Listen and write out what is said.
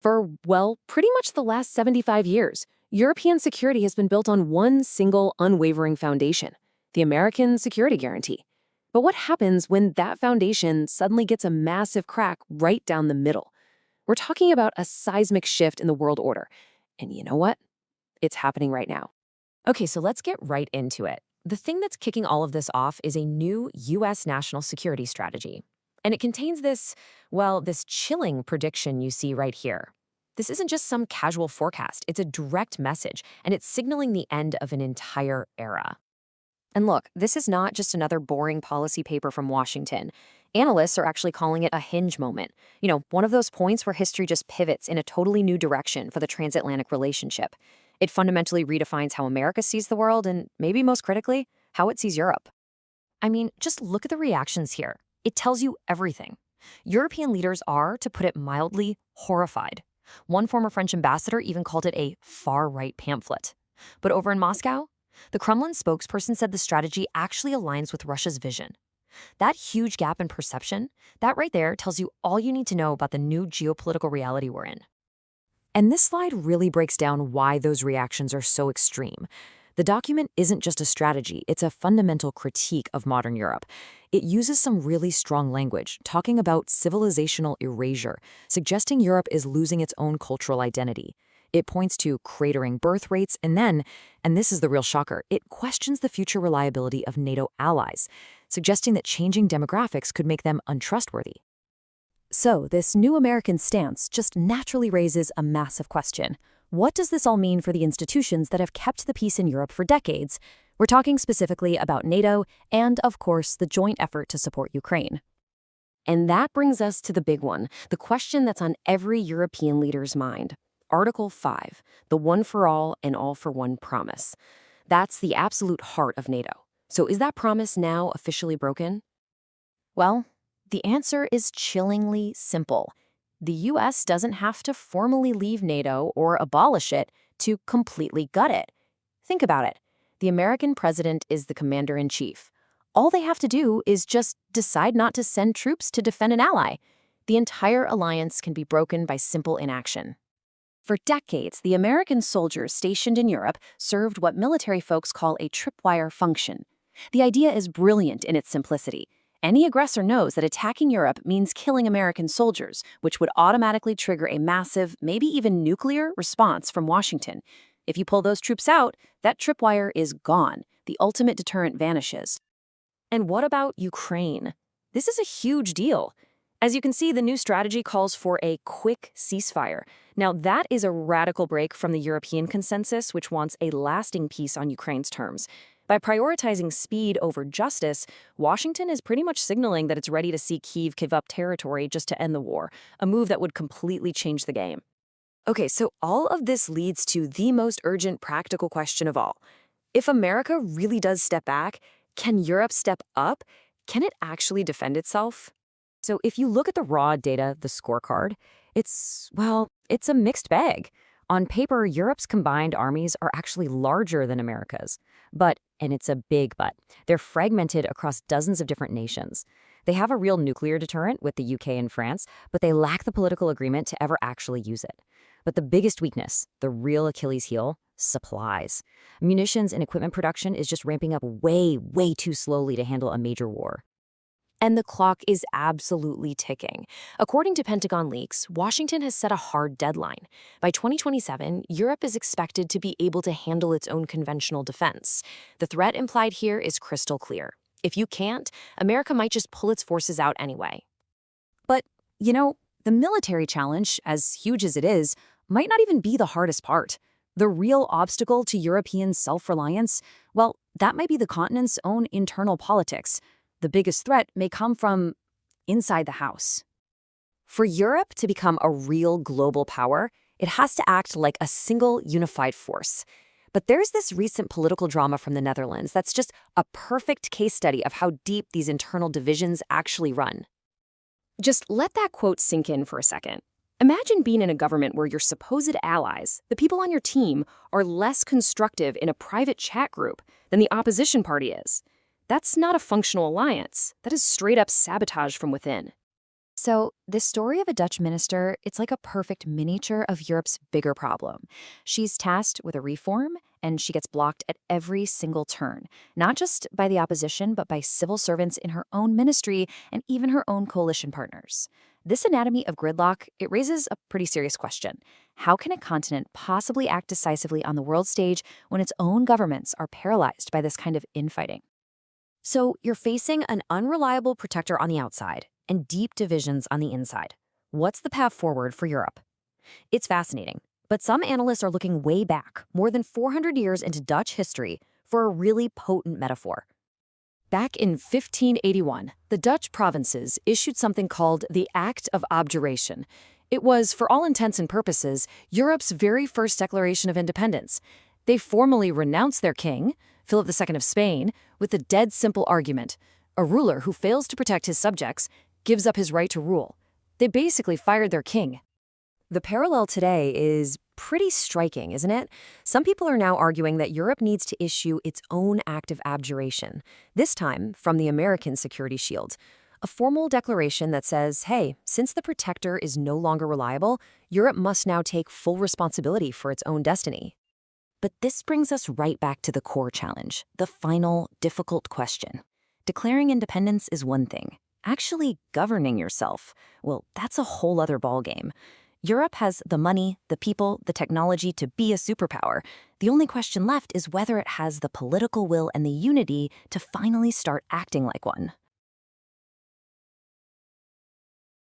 For, well, pretty much the last 75 years, European security has been built on one single unwavering foundation, the American security guarantee. But what happens when that foundation suddenly gets a massive crack right down the middle? We're talking about a seismic shift in the world order. And you know what? It's happening right now. Okay, so let's get right into it. The thing that's kicking all of this off is a new U.S. national security strategy. And it contains this chilling prediction you see right here. This isn't just some casual forecast, it's a direct message, and it's signaling the end of an entire era. And look, this is not just another boring policy paper from Washington. Analysts are actually calling it a hinge moment. One of those points where history just pivots in a totally new direction for the transatlantic relationship. It fundamentally redefines how America sees the world and, maybe most critically, how it sees Europe. I mean, just look at the reactions here. It tells you everything. European leaders are, to put it mildly, horrified. One former French ambassador even called it a far-right pamphlet. But over in Moscow, the Kremlin spokesperson said the strategy actually aligns with Russia's vision. That huge gap in perception, that right there tells you all you need to know about the new geopolitical reality we're in. And this slide really breaks down why those reactions are so extreme. The document isn't just a strategy, it's a fundamental critique of modern Europe. It uses some really strong language, talking about civilizational erasure, suggesting Europe is losing its own cultural identity. It points to cratering birth rates, and then, and this is the real shocker, it questions the future reliability of NATO allies, suggesting that changing demographics could make them untrustworthy. So, this new American stance just naturally raises a massive question. What does this all mean for the institutions that have kept the peace in Europe for decades? We're talking specifically about NATO and, of course, the joint effort to support Ukraine. And that brings us to the big one, the question that's on every European leader's mind. Article 5, the one-for-all and all-for-one promise. That's the absolute heart of NATO. So is that promise now officially broken? Well, the answer is chillingly simple. The U.S. doesn't have to formally leave NATO or abolish it to completely gut it. Think about it. The American president is the commander-in-chief. All they have to do is just decide not to send troops to defend an ally. The entire alliance can be broken by simple inaction. For decades, the American soldiers stationed in Europe served what military folks call a tripwire function. The idea is brilliant in its simplicity. Any aggressor knows that attacking Europe means killing American soldiers, which would automatically trigger a massive, maybe even nuclear, response from Washington. If you pull those troops out, that tripwire is gone. The ultimate deterrent vanishes. And what about Ukraine? This is a huge deal. As you can see, the new strategy calls for a quick ceasefire. Now, that is a radical break from the European consensus, which wants a lasting peace on Ukraine's terms. By prioritizing speed over justice, Washington is pretty much signaling that it's ready to see Kyiv give up territory just to end the war, a move that would completely change the game. Okay, so all of this leads to the most urgent practical question of all. If America really does step back, can Europe step up? Can it actually defend itself? So if you look at the raw data, the scorecard, it's a mixed bag. On paper, Europe's combined armies are actually larger than America's. But, and it's a big but, they're fragmented across dozens of different nations. They have a real nuclear deterrent with the UK and France, but they lack the political agreement to ever actually use it. But the biggest weakness, the real Achilles heel, supplies. Munitions and equipment production is just ramping up way, way too slowly to handle a major war. And the clock is absolutely ticking. According to Pentagon leaks, Washington has set a hard deadline. By 2027, Europe is expected to be able to handle its own conventional defense. The threat implied here is crystal clear. If you can't, America might just pull its forces out anyway. But, the military challenge, as huge as it is, might not even be the hardest part. The real obstacle to European self-reliance, well, that might be the continent's own internal politics. The biggest threat may come from inside the house. For Europe to become a real global power, it has to act like a single unified force. But there's this recent political drama from the Netherlands that's just a perfect case study of how deep these internal divisions actually run. Just let that quote sink in for a second. Imagine being in a government where your supposed allies, the people on your team, are less constructive in a private chat group than the opposition party is. That's not a functional alliance. That is straight up sabotage from within. So, this story of a Dutch minister, it's like a perfect miniature of Europe's bigger problem. She's tasked with a reform, and she gets blocked at every single turn, not just by the opposition, but by civil servants in her own ministry and even her own coalition partners. This anatomy of gridlock, it raises a pretty serious question. How can a continent possibly act decisively on the world stage when its own governments are paralyzed by this kind of infighting? So you're facing an unreliable protector on the outside and deep divisions on the inside. What's the path forward for Europe? It's fascinating, but some analysts are looking way back, more than 400 years into Dutch history, for a really potent metaphor. Back in 1581, the Dutch provinces issued something called the Act of Abjuration. It was, for all intents and purposes, Europe's very first declaration of independence. They formally renounced their king, Philip II of Spain, with the dead simple argument: a ruler who fails to protect his subjects gives up his right to rule. They basically fired their king. The parallel today is pretty striking, isn't it? Some people are now arguing that Europe needs to issue its own act of abjuration, this time from the American security shield. A formal declaration that says, hey, since the protector is no longer reliable, Europe must now take full responsibility for its own destiny. But this brings us right back to the core challenge, the final, difficult question. Declaring independence is one thing. Actually governing yourself, well, that's a whole other ballgame. Europe has the money, the people, the technology to be a superpower. The only question left is whether it has the political will and the unity to finally start acting like one.